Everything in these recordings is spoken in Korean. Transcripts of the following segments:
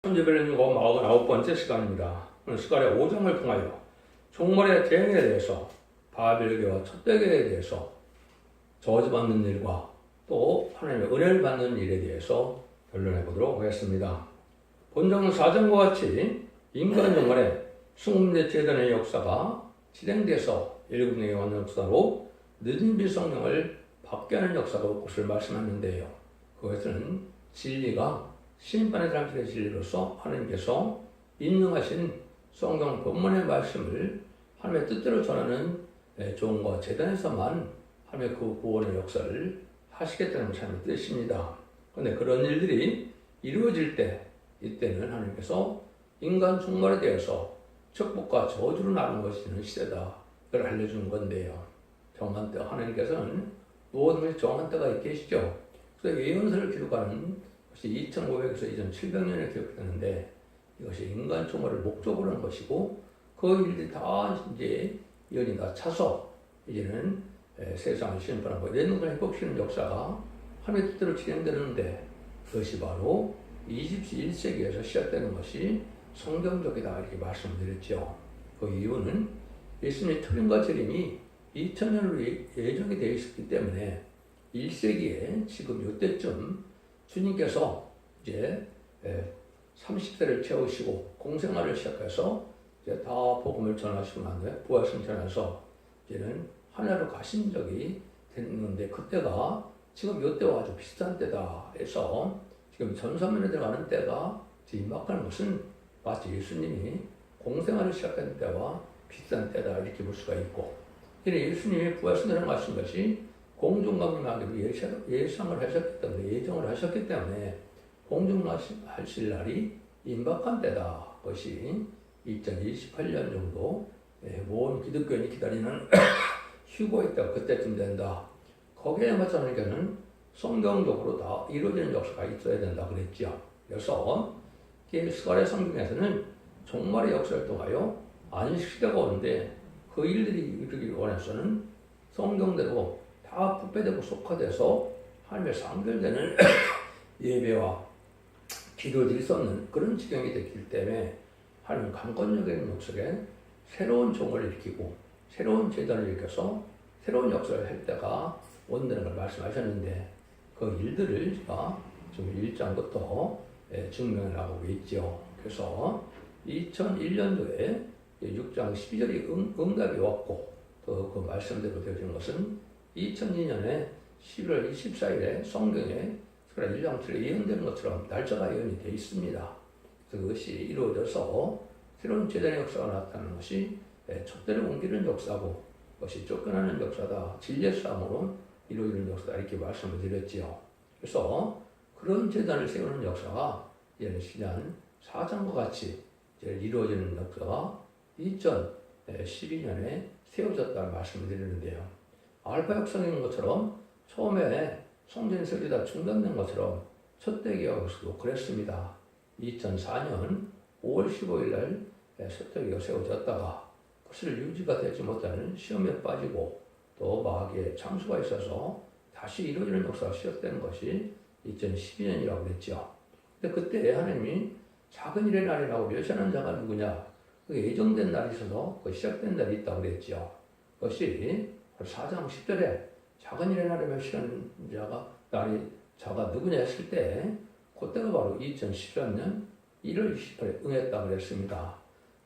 천지별님 49번째 시간입니다. 오늘 시간에 5장을 통하여 종말의 대응에 대해서 바벨개와 촛대교에 대해서 저주받는 일과 또 하나님의 은혜를 받는 일에 대해서 변론해 보도록 하겠습니다. 본章 4장과 같이 인간 영혼의 승음대 재단의 역사가 진행돼서 일국의 왕 역사로 늦은 비성령을 받게 하는 역사가 올 것을 말씀하는데요. 그것은 진리가 심판의 당신의 진리로서 하나님께서 인용하신 성경 본문의 말씀을 하나님의 뜻대로 전하는 종과 재단에서만 하나님의 그 구원의 역사를 하시겠다는 것이 하나님의 뜻입니다. 그런데 그런 일들이 이루어질 때 이때는 하나님께서 인간 종말에 대해서 축복과 저주로 나눈 것이 시대다. 그걸 알려주는 건데요. 정한 때 하나님께서는 모든 것이 정한 때가 있겠죠. 그래서 예언서를 기록하는 것이 2500에서 2700년에 기록되는데 이것이 인간 종말을 목적으로 한 것이고 그 일들이 다 이제 연이 다 차서 이제는 세상을 심판하고 이런 걸 회복시키는 역사가 하나님의 뜻대로 진행되는데 그것이 바로 21세기에서 시작되는 것이 성경적이다 이렇게 말씀드렸죠. 그 이유는 예수님의 틀림과 재림이 2000년으로 예정이 되어 있었기 때문에 1세기에 지금 이때쯤 주님께서 이제 30세를 채우시고 공생활을 시작해서 이제 다 복음을 전하시고 난 후에 부활승천해서 이제는 하늘로 가신 적이 됐는데 그때가 지금 이때와 아주 비슷한 때다 해서 지금 전사면에 들어가는 때가 임박하는 것은 마치 예수님이 공생활을 시작한 때와 비슷한 때다 이렇게 볼 수가 있고 예수님이 부활승천을 하신 것이 공중강림하기로 예상을 하셨기 때문에 예정을 하셨기 때문에 공중하실 날이 임박한 때다. 그것이 2028년 정도 모든 기독교인이 기다리는 휴거의 때가 그때쯤 된다. 거기에 맞춰 하나님께서는 성경적으로 다 이루어지는 역사가 있어야 된다 그랬죠. 그래서 스가랴 성경에서는 종말의 역사를 통하여 안식시대가 오는데 그 일들이 이루기 원해서는 성경대로 다 부패되고 속화돼서 하나님의 상별되는 예배와 기도들이 있었는 그런 지경이 됐기 때문에 하나님은 강권적인 역사에 새로운 종을 일으키고 새로운 제단을 일으켜서 새로운 역사를 할 때가 온다는 걸 말씀하셨는데 그 일들을 제가 지금 1장부터 증명해 나가고 있죠. 그래서 2001년도에 6장 12절이 응답이 왔고 또 그 말씀대로 되어진 것은 2002년에 11월 24일에 성경에 1장 7에 예언되는 것처럼 날짜가 예언이 되어 있습니다. 그것이 이루어져서 새로운 제단의 역사가 나타나는 것이 촛대를 옮기는 역사고 그것이 쫓겨나는 역사다. 진리의 싸움으로 이루어지는 역사다. 이렇게 말씀을 드렸지요. 그래서 그런 제단을 세우는 역사가 이제는 신약 4장과 같이 이제 이루어지는 역사가 2012년에 세워졌다는 말씀을 드리는데요. 알파 역성인 것처럼 처음에 성전 설계 다 중단된 것처럼 촛대기역에서도 그랬습니다. 2004년 5월 15일 날 촛대기가 세워졌다가 그것을 유지가 되지 못하는 시험에 빠지고 또 마귀의 참수가 있어서 다시 이루어지는 역사가 시작되는 것이 2012년이라고 그랬죠. 근데 그때 하나님이 작은 일의 날이라고 멸시하는 자가 누구냐? 그 예정된 날이 있어서 그 시작된 날이 있다고 그랬죠. 그것이 4장 10절에 작은 일의 날에 멸시하는 자가 누구냐 했을 때 그때가 바로 2013년 1월 28일에 응했다고 그랬습니다.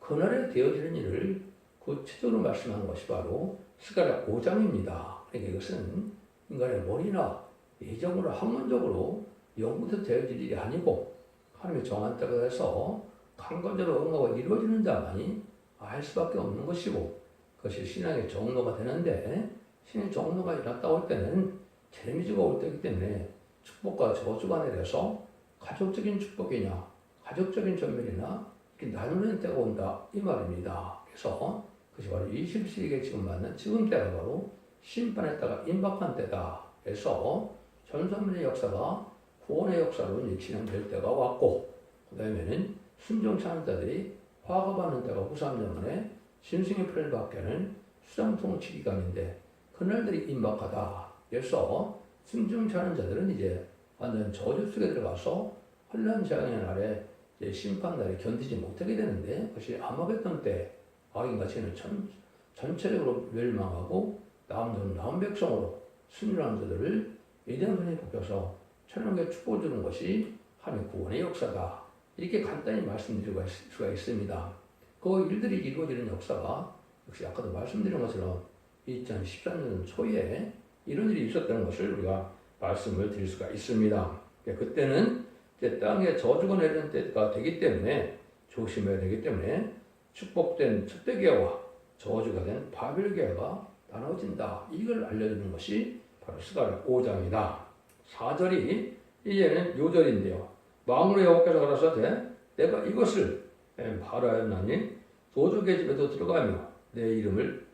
그날에 되어지는 일을 구체적으로 말씀하는 것이 바로 스가랴 5장입니다. 그러니까 이것은 인간의 머리나 예정으로 학문적으로 영부터 되어질 일이 아니고 하나님의 정한 때가 돼서 강건적으로 응하고 이루어지는 자만이 알 수밖에 없는 것이고 그것이 신앙의 정로가 되는데 신의 정로가 일어났다 올 때는 재미지가 올 때이기 때문에 축복과 저주가 내려서 가족적인 축복이냐 가족적인 전멸이나 이렇게 나누는 때가 온다 이 말입니다. 그래서 그것이 바로 20세기에 지금 맞는 지금 때가 바로 심판의 때가 임박한 때다. 그래서 전선문의 역사가 구원의 역사로 진행될 때가 왔고 그 다음에는 순종하는 자들이 화가받는 때가 후삼년만에 짐승의 피를 받게 하는 수장통치 기간인데 그날들이 임박하다. 그래서 순종하는 자들은 이제 완전 저주 속에 들어가서 환란 재앙의 날에 이제 심판날에 견디지 못하게 되는데 그것이 아마겟돈 때 악인과 죄는 전체적으로 멸망하고 남은 백성으로 순전한 자들을 위대한 분이 뽑혀서 천국에 축복을 주는 것이 하나님의 구원의 역사다. 이렇게 간단히 말씀드릴 수가 있습니다. 그 일들이 이루어지는 역사가 역시 아까도 말씀드린 것처럼 2013년 초에 이런 일이 있었다는 것을 우리가 말씀을 드릴 수가 있습니다. 그때는 이제 땅에 저주가 내리는 때가 되기 때문에 조심해야 되기 때문에 축복된 첫대교와 저주가 된 바벨교가 나눠진다. 이걸 알려주는 것이 바로 스가랴 5장이다. 4절이 이제는 요절인데요. 망군의 여호와께서 가라사대 내가 이것을 바라였나니 도적의 집에도 들어가며 내 이름을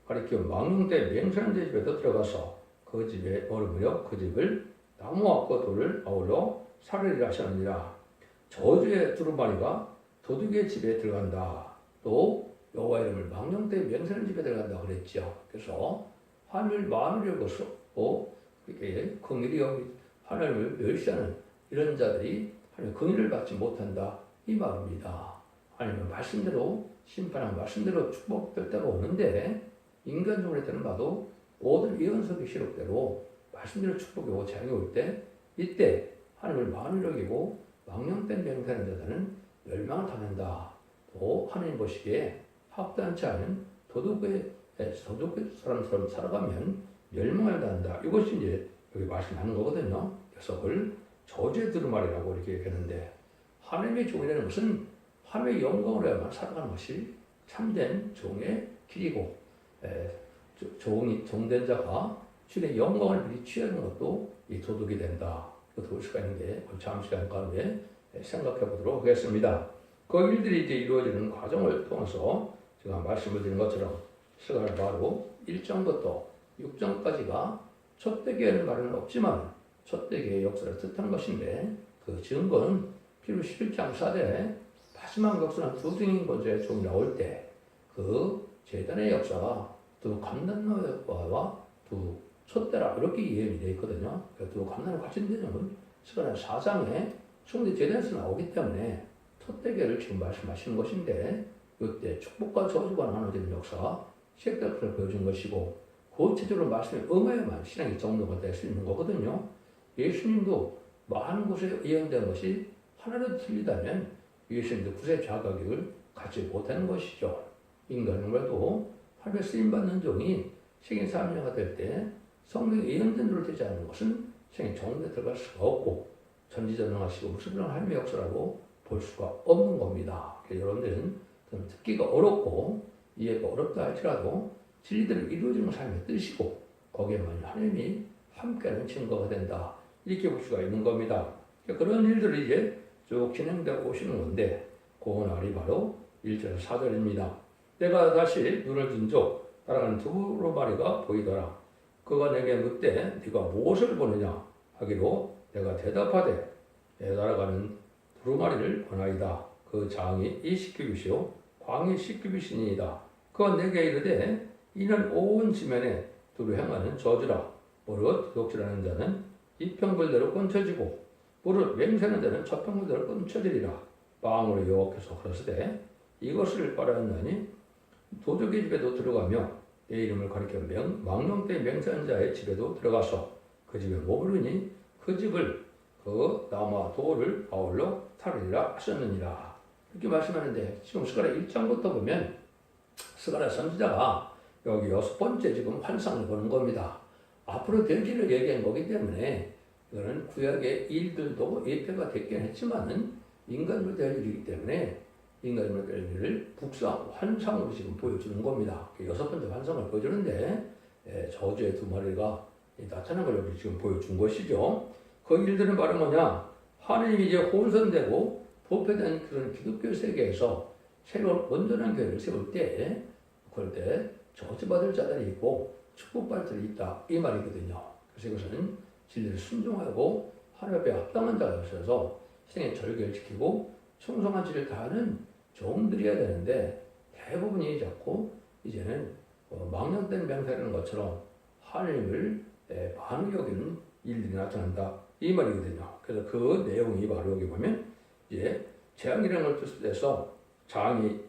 가리켜 망령대 맹세하는 자 집에도 들어가서 그 집에 머무르며 그 집을 나무와 돌을 아울러 살으리라 하셨느니라. 저주의 두루마리가 도둑의 집에 들어간다. 또 여호와 이름을 망령대 맹세하는 집에 들어간다 그랬죠. 그래서 하늘 마누를 거스고 긍휼히 하나님을 멸시하는 이런 자들이 하나님의 긍휼을 받지 못한다 이 말입니다. 하나님은 말씀대로 심판한 말씀대로 축복될 때가 오는데 인간적으로 때는 봐도 모든 예언서의 기록대로 말씀대로 축복이 오고 재앙이 올 때 이때 하나님을 만으로 여기고 망령된 맹세하는 자들은 멸망을 당한다. 또 하나님 보시기에 합당치 않은 도둑의 사람처럼 살아가면 멸망을 당한다. 이것이 이제 여기 말씀하는 거거든요. 그래서 그걸 저주의 두루마리라고 이렇게 얘기하는데 하나님의 종이라는 것은 하나님의 영광으로야만 살아가는 것이 참된 종의 길이고 종된 자가 주의 영광을 비취하는 것도 이 도둑이 된다. 이것도 볼 수가 있는데 잠시 시간 가운데 생각해 보도록 하겠습니다. 그 일들이 이제 이루어지는 과정을 통해서 제가 말씀을 드린 것처럼 스가랴 바로 1장부터 6장까지가 첫대교회는 말은 없지만 첫대교회의 역사를 뜻하는 것인데 그 증거는 필요 11장 4대 마지막 역사는 두 증인 번째의 종이 나올 때 그 제단의 역사가 두 감난노아와 두 첫대라 이렇게 이해가 되어 있거든요. 두 감난을 가진 내용은 스가랴 4장에 총대 제단에서 나오기 때문에 첫대교회를 지금 말씀하시는 것인데 이때 축복과 저주가 나눠지는 역사가 시작될 보여준 것이고 구체적으로 말씀에 응하여만 신앙의 정도가 될 수 있는 거거든요. 예수님도 많은 곳에 예언된 것이 하나라도 틀리다면 예수님도 구세 자격을 갖지 못하는 것이죠. 인간으로도 하나님의 쓰임받는 종이 생애 3년가 될 때 성경에 예언된 대로 되지 않는 것은 생애 정도에 들어갈 수가 없고 전지전능하시고 무수부란 하나님의 역사라고 볼 수가 없는 겁니다. 그래서 여러분들은 듣기가 어렵고 이해가 어렵다 할지라도 진리대로 이루어지는 삶의 뜻이고 거기에만 하나님이 함께하는 증거가 된다. 이렇게 볼 수가 있는 겁니다. 그런 일들이 이제 쭉 진행되고 오시는 건데 그 날이 바로 1절 4절입니다. 내가 다시 눈을 든적 따라가는 두루마리가 보이더라. 그가 내게 묻되 네가 무엇을 보느냐 하기로 내가 대답하되 내 날아가는 두루마리를 보나이다. 그 장이 이 시큐빗이요 광이 시큐빗이니이다. 그가 내게 이르되 이는 온 지면에 두루 행하는 저주라. 무릇 도둑질하는 자는 이평불대로 끊쳐지고 무릇 맹세하는 자는 저평불대로 끊쳐지리라. 마음으로 여호와께서 그러시되 이것을 바라였나니 도둑의 집에도 들어가며 내 이름을 가리켜 망령된 맹세하는 자의 집에도 들어가서 그 집에 머무르니 그 집을 그 나무와 돌을 아울러 타르리라 하셨느니라. 이렇게 말씀하는데 지금 스가랴 1장부터 보면 스가랴 선지자가 여기 6번째 지금 환상을 보는 겁니다. 앞으로 될 일을 얘기한 거기 때문에 이거는 구약의 일들도 예표가 됐긴 했지만은 인간으로 될 일이기 때문에 인간으로 될 일을 북상 환상으로 지금 보여주는 겁니다. 6번째 환상을 보여주는데 저주의 두 마리가 나타난 걸 여기 지금 보여준 것이죠. 그 일들은 바로 뭐냐? 하나님이 이제 혼선되고 부패된 그런 기독교 세계에서 새로운 온전한 교회를 세울 때 그럴 때 저주받을 자들이 있고 축복받을 자들이 있다 이 말이거든요. 그래서 이것은 진리를 순종하고 하나님 앞에 합당한 자가 있어서 생의 절개를 지키고 충성한 지를 다하는 종들이어야 되는데 대부분이 자꾸 이제는 망령된 맹세라는 것처럼 하나님을 반을 여기는 일들이 나타난다 이 말이거든요. 그래서 그 내용이 바로 여기 보면 이제 재앙이라는 걸 뜻해서 장이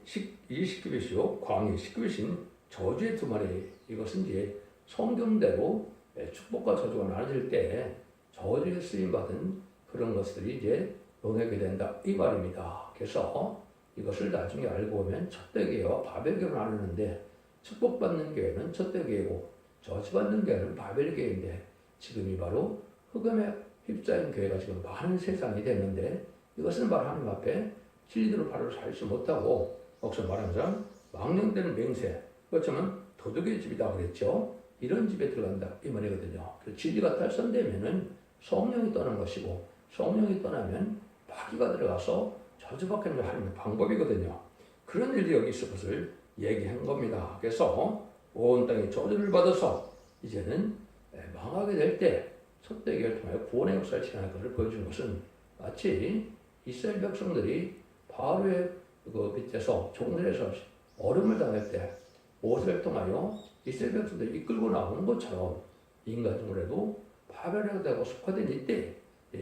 20급이시요 광이 10급이신 저주의 두 마리, 이것은 이제 성경대로 축복과 저주가 나눠질 때 저주에 쓰임받은 그런 것들이 이제 논하게 된다 이 말입니다. 그래서 이것을 나중에 알고 보면 촛대교회와 바벨교회를 나누는데, 축복받는 교회는 촛대교회고 저주받는 교회는 바벨교회인데, 지금이 바로 흑암에 휩싸인 교회가 지금 많은 세상이 됐는데, 이것은 바로 하나님 앞에 진리대로 바로 살지 못하고, 여기서 말하자면 망령되는 맹세, 그렇지만 도둑의 집이다 그랬죠. 이런 집에 들어간다 이 말이거든요. 진리가 탈선되면은 성령이 떠난 것이고, 성령이 떠나면 마귀가 들어가서 저주받게 하는 방법이거든요. 그런 일이 여기 있을 것을 얘기한 겁니다. 그래서 온 땅이 저주를 받아서 이제는 망하게 될 때 촛대교회를 통하여 구원의 역사를 진행할 것을 보여준 것은, 마치 이스라엘 백성들이 바로의 그 밑에서 종들에서 어려움을 당할 때 모세를 통하여 이스라엘 백성들이 이끌고 나오는 것처럼, 인간중에도 파멸하게 되고 속화된 이때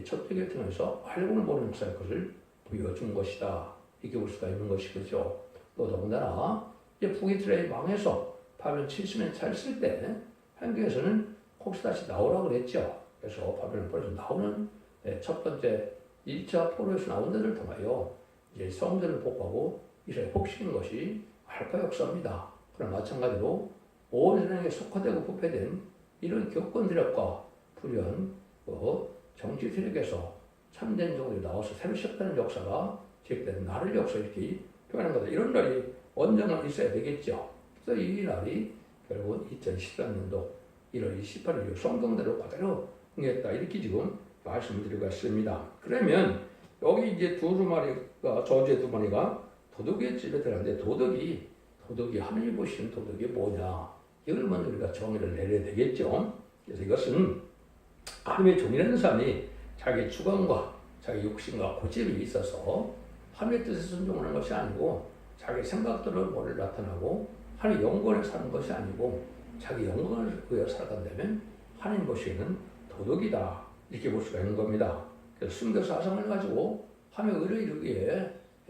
촛대교회를 통해서 알고는 모르는 역사의 것을 보여준 것이다. 이렇게 볼 수가 있는 것이죠. 또 더군다나 이제 북이스라엘이 망해서 바벨론 70년 차였을 때 한국에서는 혹시 다시 나오라고 그랬죠. 그래서 바벨론 포로에서 나오는 첫 번째 1차 포로에서 나온 데를 통하여 이제 성전을 복하고 이스라엘 복시킨 것이 알파 역사입니다. 그러나 마찬가지로 온 세상에 속화되고 부패된 이런 교권들과 불연 정치 세력에서 참된 종들이 나와서 새로 시작되는 역사가 시작되는 날을 역사 이렇게 표현한 거다. 이런 날이 언젠가 있어야 되겠죠. 그래서 이 날이 결국은 2013년도 1월 28일 성경대로 그대로 응했다. 이렇게 지금 말씀을 드리고 있습니다. 그러면 여기 이제 두 마리가, 저주의 두 마리가 도둑의 집에 들어갔는데, 도둑이 하나님이 보시는 도둑이 뭐냐, 이걸 먼저 우리가 정의를 내려야 되겠죠. 그래서 이것은 하나님의 종이라는 사람이 자기 주관과 자기 욕심과 고집이 있어서 하나님의 뜻에 순종하는 것이 아니고, 자기 생각대로 뭐를 나타나고 하나님의 영광을 사는 것이 아니고 자기 영광을 위해 살아간다면 하나님 보시기에는 도둑이다, 이렇게 볼 수가 있는 겁니다. 그래서 순교자 사상을 가지고 하나님의 의를 이루기 위해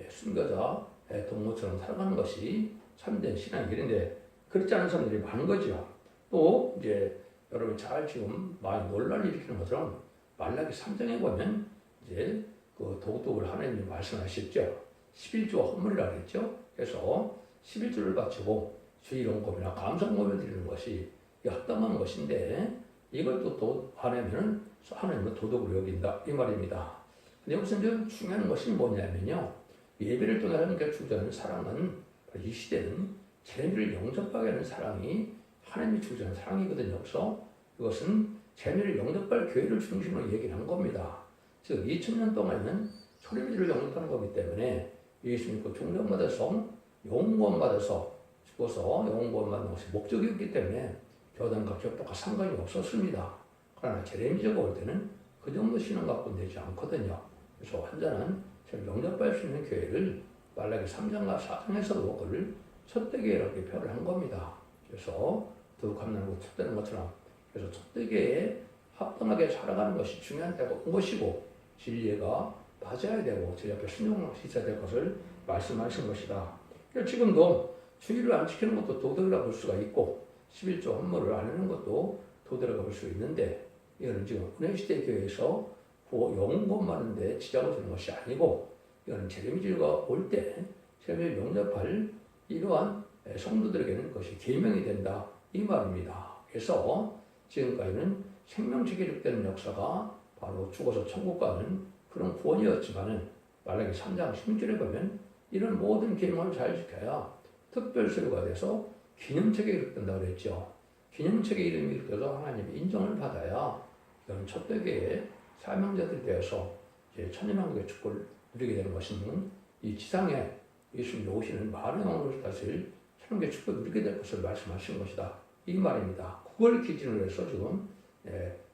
순교자 동무처럼 살아가는 것이 참된 신앙의 길인데, 그렇지 않은 사람들이 많은 거죠. 또 이제 여러분 잘 지금 많이 논란을 일으키는 것처럼 말라기 3장에 보면 이제 그 도둑을 하나님이 말씀하셨죠. 11조 헌물이라고 했죠. 그래서 11조를 바치고 주일원금이나 감사금을 드리는 것이 합당한 것인데, 이걸 또 하나님은 도둑으로 여긴다 이 말입니다. 근데 여기서 좀 중요한 것이 뭐냐면요, 예배를 통해 하나님께 주자는 사랑은, 이 시대는 재미를 영접하게 하는 사랑이 하나님이 주자는 사랑이거든요. 그래서 이것은 재미를 영접할 교회를 중심으로 얘기를 한 겁니다. 즉 2000년 동안은 소리미를 영접하는 거기 때문에 예수 믿고 종령받아서 영원받아서 죽어서 영원받는 것이 목적이었기 때문에 교단과 격도가 상관이 없었습니다. 그러나 제레미제가 올 때는 그 정도 신앙 갖고 되지 않거든요. 그래서 완전한 영접할 수 있는 교회를 말라기 3장과 4장에서도 그를 촛대교회라고 표현을 한 겁니다. 그래서 더욱 감나고 촛대는 것처럼, 그래서 촛대교회에 합당하게 살아가는 것이 중요한 것이고, 진리가 맞아야 되고 제 앞에 순종할 수 있어야 될 것을 말씀하신 것이다. 지금도 주의를 안 지키는 것도 도덕이라고 볼 수가 있고, 11조 헌물을 안 하는 것도 도덕이라고 볼 수 있는데, 이거는 지금 은혜시대 교회에서 영원만한데 지장을 주는 것이 아니고, 이거는 제레미지가 올 때 제레미지를 영접할 이러한 성도들에게는 그것이 계명이 된다 이 말입니다. 그래서 지금까지는 생명체 기록되는 역사가 바로 죽어서 천국 가는 그런 구원이었지만은, 말라기 3장 16절에 보면 이런 모든 계명을 잘 지켜야 특별수료가 돼서 기념책에 기록된다고 그랬죠. 기념책에 이름이 기록돼서 하나님의 인정을 받아야 이런 촛대교회의 사명자들이 되어서 이제 천년왕국의 축복을 누리게 되는 것은, 이 지상에 예수님이 오시는 많은 영혼을 다스릴 천국의 축복을 누리게 될 것을 말씀하신 것이다 이 말입니다. 그걸 기준으로 해서 지금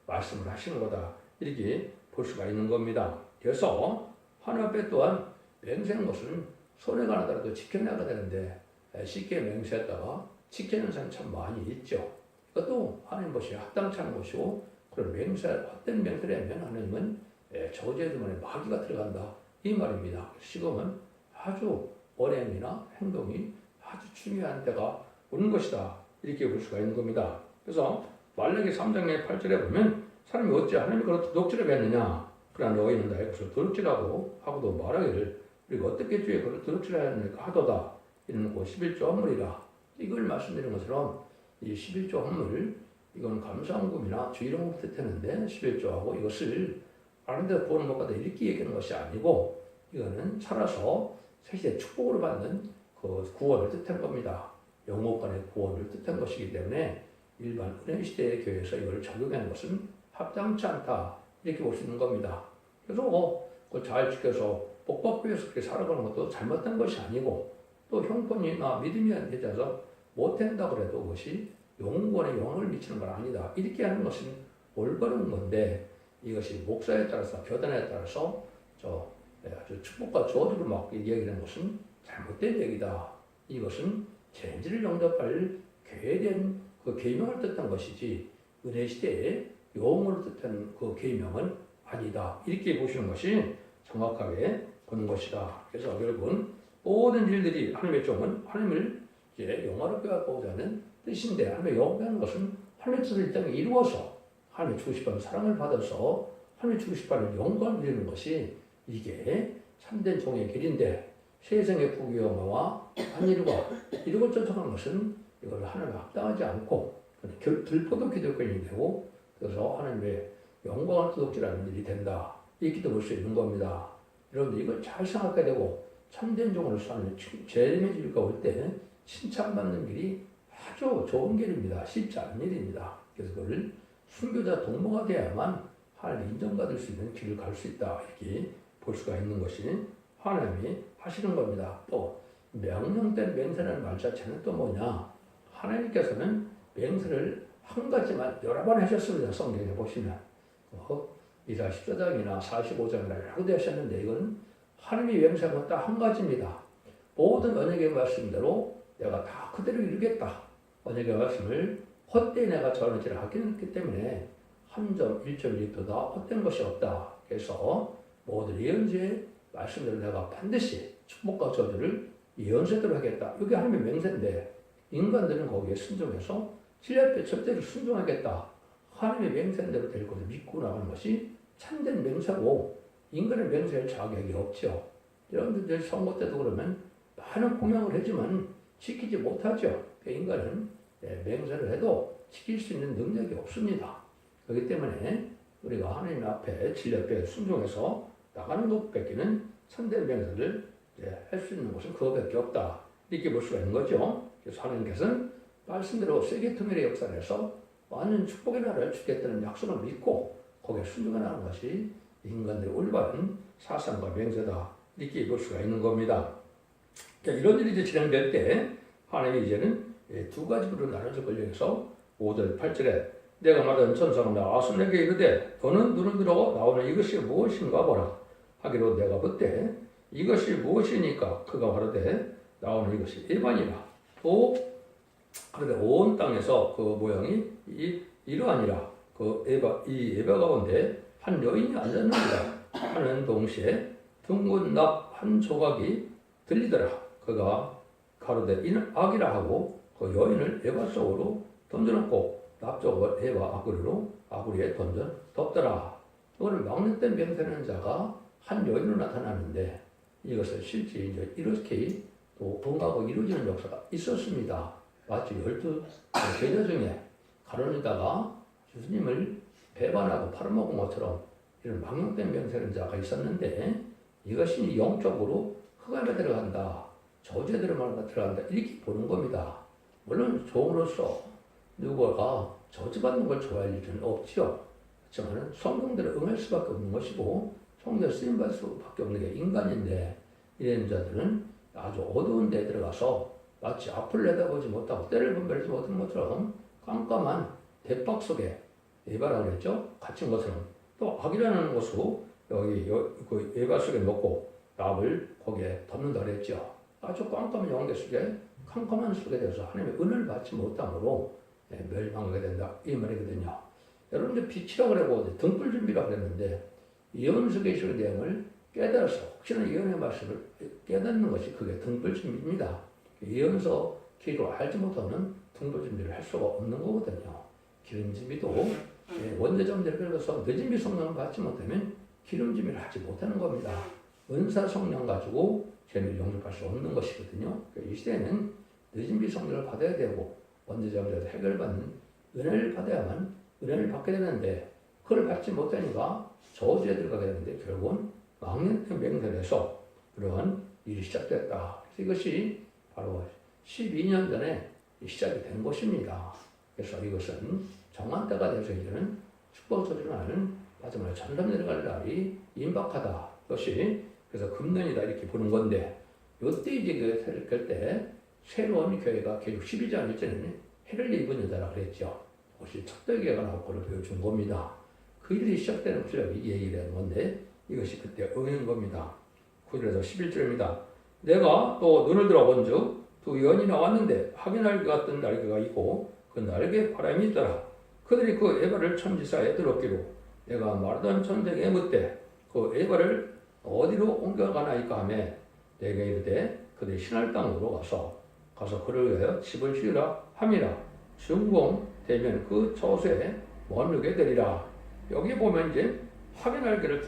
말씀을 하시는 거다, 이렇게 볼 수가 있는 겁니다. 그래서 하나님 앞에 또한 맹세하는 것은 손해가 나더라도 지켜내야 되는데, 쉽게 맹세했다가 지키는 사람이 참 많이 있죠. 그것도 하나님 것이 합당치 않은 것이고, 그런 헛된 맹세를 하면 하나님은 저주의 두만에 마귀가 들어간다 이 말입니다. 지금은 아주 언행이나 행동이 아주 중요한 때가 오는 것이다. 이렇게 볼 수가 있는 겁니다. 그래서 말라기 3장의 8절에 보면 사람이 어찌 하나님이 그렇게 도둑질하겠느냐. 그러나 너희는 나의 것을 도둑질하고 하고도 말하기를 우리가 어떻게 주의 것을 도둑질하였느냐 하도다. 이는 곧 11조 헌물이라. 이걸 말씀드린 것처럼 이 11조 헌물 이건 감사헌금이나 주일헌금을 뜻하는데 11조하고 이것을 다른 데서 보는 것보다 이렇게 얘기하는 것이 아니고 이거는 살아서 세시대 축복으로 받는 그 구원을 뜻한 겁니다. 영혼간의 구원을 뜻한 것이기 때문에 일반 은혜시대의 교회에서 이걸 적용하는 것은 합당치 않다. 이렇게 볼 수 있는 겁니다. 그래서 그걸 잘 지켜서 복받기 위해서 그렇게 살아가는 것도 잘못된 것이 아니고 또 형편이나 믿음이 안 되져서 못한다 그래도 그것이 영혼에 영향을 미치는 건 아니다. 이렇게 하는 것은 올바른 건데 이것이 목사에 따라서 교단에 따라서 아주 축복과 저주를 막 얘기하는 것은 잘못된 얘기다. 이것은 죄인지를 영접할 교회에 대한 그 계명을 뜻한 것이지 은혜 시대에 영혼을 뜻한 그 계명은 아니다. 이렇게 보시는 것이 정확하게 보는 것이다. 그래서 결국은 모든 일들이 하나님의 종은 하나님을 이제 영화롭게 하고자 하는 뜻인데 하나님의 영화롭게 하는 것은 하나님의 뜻을 이 땅에 이루어서 하나님의 주고 싶어하는 사랑을 받아서 하나님의 주고 싶어하는 영광을 누리는 것이 이게 참된 종의 길인데 세상의 부귀영화와 한일과 이런 걸 쫓아가는 것은 이걸 하나님에 합당하지 않고 들포도 기독교인이 되고 그래서 하나님의 영광을 도둑질하는 일이 된다. 이렇게도 볼 수 있는 겁니다. 여러분들 이걸 잘 생각해야 되고 참된 종으로서 하나님의 재림의 주가 올 때 칭찬받는 길이 아주 좋은 길입니다. 쉽지 않은 일입니다. 그래서 그걸 순교자 동무가 돼야만 하나님 인정받을 수 있는 길을 갈 수 있다. 이렇게 볼 수가 있는 것이 하나님이 하시는 겁니다. 또 명령된 맹세라는 말 자체는 또 뭐냐? 하나님께서는 맹세를 한 가지만 여러 번 하셨습니다. 성경에 보시면 이사 14장이나 45장이나 여러 군데 하셨는데 이건 하나님이 맹세한 건 딱 한 가지입니다. 모든 언약의 말씀대로 내가 다 그대로 이루겠다. 언약의 말씀을 헛되이 내가 전하지를 하기 때문에 한 점, 1.1도 다 헛된 것이 없다. 그래서 모든 예언자의 말씀대로 내가 반드시 축복과 저주를 예언자대로 하겠다. 이게 하나님의 맹세인데 인간들은 거기에 순종해서 진리의 절대로 순종하겠다. 하나님의 맹세대로 될 것을 믿고 나가는 것이 참된 맹세고 인간의 맹세할 자격이 없죠. 여러분들 선거 때도 그러면 많은 공약을 하지만 지키지 못하죠. 인간은 맹세를 해도 지킬 수 있는 능력이 없습니다. 그렇기 때문에 우리가 하나님 앞에 진리 앞에 순종해서 나가는 것밖에는 참된 맹세를 할 수 있는 것은 그것밖에 없다. 이렇게 볼 수가 있는 거죠. 그래서 하나님께서는 말씀대로 세계통일의 역사에서 완전 축복의 나라를 주겠다는 약속을 믿고 거기에 순종하는 것이 인간들의 올바른 사상과 맹세다. 이렇게 볼 수가 있는 겁니다. 그러니까 이런 일이 이제 진행될 때 하나님이 이제는 두 가지 부로 나눠서 걸려서 5절 8절에 내가 말한 천사가 나와서 내게 이르되 너는 눈을 들어 나오는 이것이 무엇인가 보라 하기로 내가 그때 이것이 무엇이니까 그가 말하되 나오는 이것이 에반이라 또 그런데 온 땅에서 그 모양이 이러하니라 이 에바 가운데 한 여인이 앉았느니라 하는 동시에 둥근 납 한 조각이 들리더라. 그가 가로되 이는 악이라 하고 그 여인을 에바 속으로 던져놓고 납조각을 에바 아구리에 던져 덮더라. 이거를 막는된 맹세하는 자가 한 여인으로 나타나는데 이것을 실제 이제 이렇게 또 응하고 이루어지는 역사가 있었습니다. 마치 12제자 중에 가론유다가 예수님을 배반하고 팔아먹은 것처럼 이런 망령된 맹세하는 자가 있었는데 이것이 영적으로 흑암에 들어간다. 저주에 들어간다. 이렇게 보는 겁니다. 물론 종으로서 누구가 저주받는 걸 좋아할 일은 없지요. 그렇지만 성경대로 응할 수밖에 없는 것이고 성경대로 쓰임받을 수밖에 없는 게 인간인데 이런 자들은 아주 어두운 데에 들어가서 마치 앞을 내다보지 못하고 때를 분별하지 못하는 것처럼 깜깜한 대박 속에 에바라고 그랬죠. 갇힌 것처럼 또 악이라는 것으로 여기 그 에바 속에 넣고 납을 거기에 덮는다 그랬죠. 아주 깜깜한 영계 속에 캄캄한 속에 대해서 하나님의 은혜를 받지 못함으로 멸망하게 된다 이 말이거든요. 여러분들 빛이라고 그러고 등불 준비라고 그랬는데 예언서 계시의 내용을 깨달아서 혹시나 예언의 말씀을 깨닫는 것이 그게 등불준비입니다. 예언서 기로 알지 못하면 등불준비를 할 수가 없는 거거든요. 기름준비도 원죄점들을 끌어서 늦은비 성령을 받지 못하면 기름준비를 하지 못하는 겁니다. 은사 성령 가지고 죄를 용서할 수 없는 것이거든요. 이 시대에는 늦은비 성령을 받아야 되고 원죄점들을 해결받는 은혜를 받아야만 은혜를 받게 되는데 그걸 받지 못하니까 저주에 들어가게 되는데 결국은 망령된 맹세에서 그런 일이 시작됐다. 그래서 이것이 바로 12년 전에 시작이 된 것입니다. 그래서 이것은 정한 때가 돼서 이제는 축복 소리를 하는 마지막에 천삼 내려갈 날이 임박하다. 이것이 그래서 금년이다 이렇게 보는 건데 이때 이제 그때 새로운 교회가 계속 12장 1절에는 해를 입은 여자라 그랬죠. 그것이 첫대교회가 나올 거를 보여준 겁니다. 그 일이 시작되는 구절이 이 얘기를 하는 건데 이것이 그때 응한 겁니다. 9절에서 11절입니다. 내가 또 눈을 들어본 즉 두 연이 나왔는데 하계 날개 같은 날개가 있고 그 날개에 바람이 있더라. 그들이 그 에바를 천지사에 들었기로 내가 말하던 천쟁에 묻되 그 에바를 어디로 옮겨가나이까 하며 내게 이르되 그들이 신할 땅으로 가서 그를 위하여 집을 지으라 함이라. 중공 되면 그 처소에 머물게 되리라. 여기 보면 이제 하계 날개를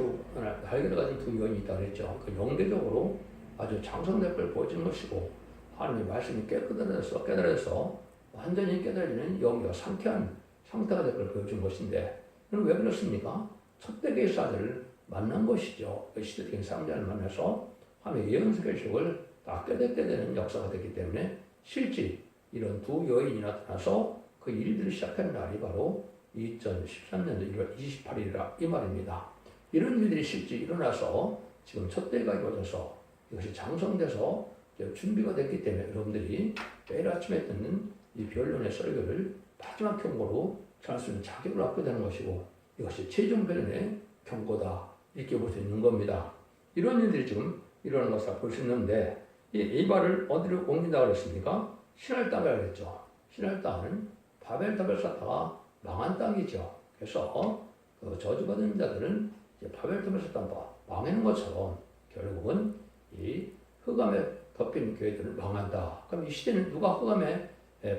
가진 두 연이 있다 그랬죠. 그 영대적으로 아주 장성될 걸 보여준 것이고 하나님의 말씀이 깨달아서 완전히 깨달아지는 영과 상태가 될 걸 보여준 것인데 그럼 왜 그렇습니까? 첫대교의 사들을 만난 것이죠. 그 시대적인 사람들을 만나서 하나님의 예언서 결식을 다 깨닫게 되는 역사가 됐기 때문에 실제 이런 두 여인이 나타나서 그 일들을 시작한 날이 바로 2013년도 1월 28일이라 이 말입니다. 이런 일들이 실제 일어나서 지금 첫대가 이루어져서 이것이 장성돼서 준비가 됐기 때문에 여러분들이 매일 아침에 듣는 이 변론의 설교를 마지막 경고로 전할 수 있는 자격을 갖게 되는 것이고 이것이 최종 변론의 경고다 이렇게 볼 수 있는 겁니다. 이런 일들이 지금 일어나는 것을 볼 수 있는데 이 에바를 어디로 옮긴다고 그랬습니까? 신할 땅이라고 그랬죠. 신할 땅은 바벨탑을 쌓다가 망한 땅이죠. 그래서 그 저주받은 자들은 이제 바벨탑을 쌓다가 망하는 것처럼 결국은 이 흑암에 덮인 교회들은 망한다. 그럼 이 시대는 누가 흑암에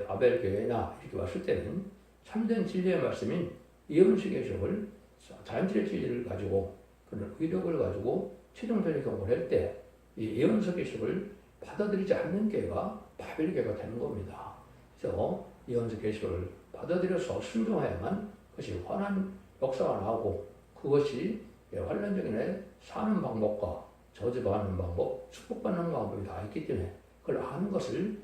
바벨 교회나 이렇게 왔을 때는 참된 진리의 말씀인 예언식 계시록을 자연질의 진리를 가지고 그런 의력을 가지고 최종 변의 경고를 할 때 이 예언석 계시록을 받아들이지 않는 교회가 바벨 교회가 되는 겁니다. 그래서 예언석 계시록을 받아들여서 순종해야만 그것이 환한 역사가 나오고 그것이 환란적인 사는 방법과 저주받는 방법, 축복받는 방법이 다 있기 때문에 그걸 아는 것을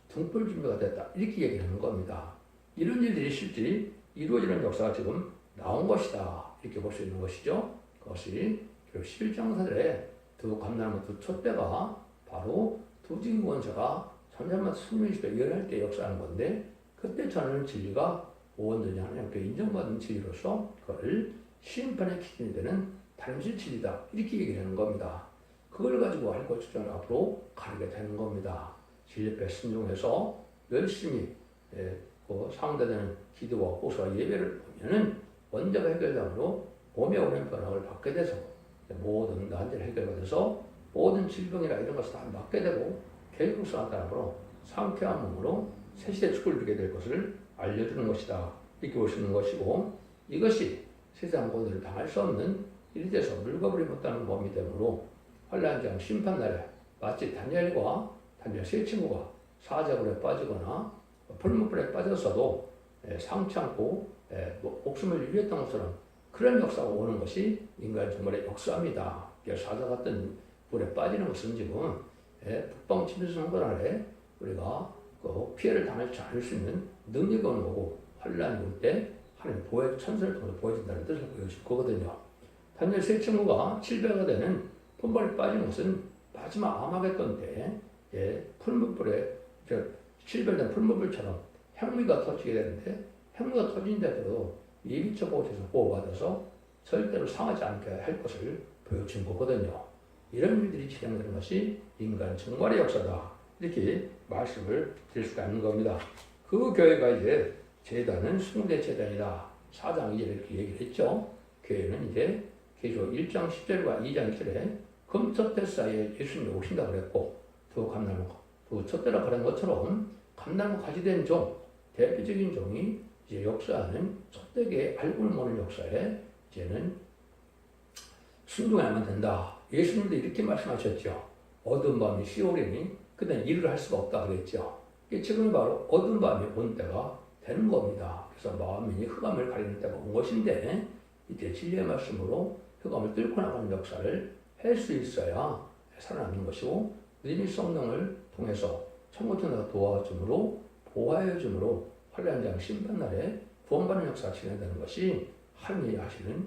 등불 준비가 됐다. 이렇게 얘기하는 겁니다. 이런 일들이 실제 이루어지는 역사가 지금 나온 것이다. 이렇게 볼 수 있는 것이죠. 그것이 11장 사절에 두 감나무 두 촛대가 바로 두 증권자가 천년만 승리시대 예언할 때 역사하는 건데 그때 전하는 진리가 오원전이 하나님께 인정받은 진리로서 그걸 심판의 기준이 되는 단실 진리다. 이렇게 얘기하는 겁니다. 그걸 가지고 알고 주장을 앞으로 가르게 되는 겁니다. 진리에 순종해서 열심히 상대되는 기도와 호소와 예배를 보면은 원죄가 해결됨으로 몸에 오는 변화를 받게 돼서 모든 난제를 해결받아서 모든 질병이나 이런 것을 다 낫게 되고 결국성한 따름으로 상쾌한 몸으로 새시대 축을 누리게 될 것을 알려주는 것이다. 이렇게 볼 수 있는 것이고 이것이 세상 고뇌를 당할 수 없는 일이 돼서 물거부리 못하는 몸이 되므로 환란장 심판날에 마치 다니엘 세 친구가 사자굴에 빠지거나 풀무불에 빠졌어도 상치 않고 목숨을 유리했던 것처럼 그런 역사가 오는 것이 인간 정말의 역사입니다. 사자 같은 물에 빠지는 것은 지금 북방 침수선거 안에 우리가 그 피해를 당하지 않을 수 있는 능력이 오는 거고 환란이 올 때 하나님 천사를 통해서 보여준다는 뜻을 보여줄 거거든요. 다니엘 세 친구가 700가 되는 품벌에 빠진 것은 마지막 아마겟돈 때 풀무불에 700된 풀무불처럼 핵미가 터지게 되는데 핵미가 터진데도 예비적 옷에서 보호받아서 절대로 상하지 않게 할 것을 보여준 거거든요. 이런 일들이 진행되는 것이 인간 정말의 역사다. 이렇게 말씀을 드릴 수가 있는 겁니다. 그 교회가 이제 제단은 20대 제단이다. 4장 2절에 이렇게 얘기를 했죠. 교회는 이제 계시록 1장 10절과 2장 1절에 금첫대 사이에 예수님이 오신다고 그랬고 두 첫대라 그런 것처럼 감나무 가지 된 종, 대표적인 종이 이제 역사하는 첫대기의 알고는 모르는 역사에 이제는 순종해야만 된다. 예수님도 이렇게 말씀하셨죠. 어두운 밤이 시오리니 그다음 일을 할 수가 없다 그랬죠. 지금 바로 어두운 밤이 온 때가 되는 겁니다. 그래서 마음이 흑암을 가리는 때가 온 것인데 이때 진리의 말씀으로 흑암을 뚫고 나가는 역사를 할 수 있어야 살아남는 것이고 믿음의 성령을 통해서 천국천사가 도와줌으로 보호해줌으로 환란장 심판날에 구원받는 역사가 진행되는 것이 하나님이 하시는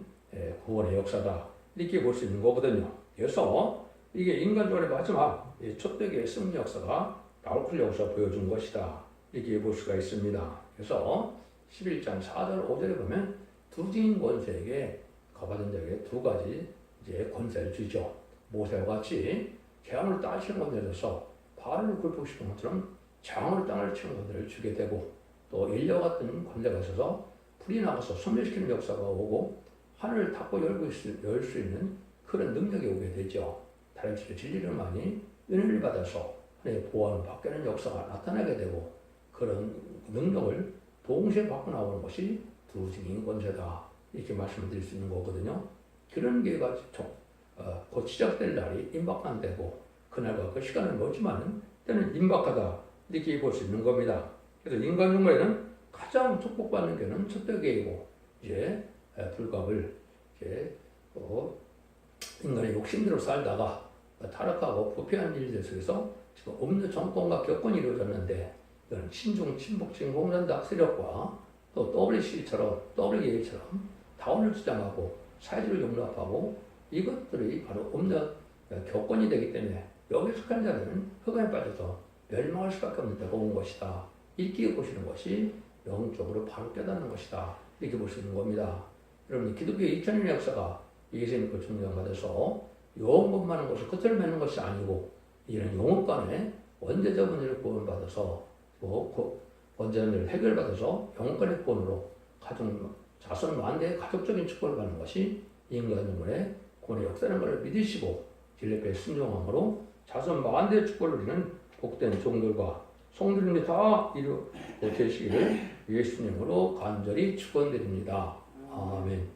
구원의 역사다. 이렇게 볼 수 있는 거거든요. 그래서 이게 인간적으로 마지막 첫대기의 승리 역사가 나홀 역사 보여준 것이다. 이렇게 볼 수가 있습니다. 그래서 11장 4절 5절에 보면 두 증인 권세에게 가받은 자에게 두 가지 이제 권세를 주죠. 모세와 같이 재앙을 따시는 권세를 줘서 바알을 굴복시키는 것처럼 재앙으로 땅을 치는 것들을 주게 되고 또 엘리야와 같은 권세가 있어서 불이 나가서 소멸시키는 역사가 오고 하늘을 닫고 열 수 있는 그런 능력이 오게 되죠. 다른 진리를 많이 은혜를 받아서 하나님의 보호하는 바뀌는 역사가 나타나게 되고 그런 능력을 동시에 받고 나오는 것이 두 증인 권세다. 이렇게 말씀을 드릴 수 있는 거거든요. 그런 계가 곧 시작될 날이 임박한 때고 그날과 그 시간은 멀지만 때는 임박하다. 이렇게 볼 수 있는 겁니다. 그래서 인간 중에는 가장 축복받는 게는 첫대기이고 이제 불갑을 이제 인간의 욕심대로 살다가 타락하고 부패한 일들 속에서 지금 없는 정권과 격권이 이루어졌는데 이런 친중, 친북, 진공산당 세력과 또 WC처럼 WEA처럼 다원을 주장하고 사회주의를 용납하고 이것들이 바로 없는 격권이 되기 때문에 여기에 속한 자는 흑암에 빠져서 멸망할 수밖에 없는 때가 온 것이다. 이렇게 보시는 것이 영적으로 바로 깨닫는 것이다. 이렇게 볼 수 있는 겁니다. 여러분 기독교의 2000년 역사가 예수님 그 존경받아서 영혼만한 것을 끝을 맺는 것이 아니고 이런 영혼 간의 원죄적 문제를 구원받아서 원죄를 해결받아서 영혼 간의 구원으로 자손 만대의 가족적인 축복을 받는 것이 인간 영혼의 구원의 역사라는 것을 믿으시고 진리의 순종함으로 자손 만대의 축복을 누리는 복된 종들과 성도님이 다 이루어 되시기를 예수님으로 간절히 축원드립니다. 아멘.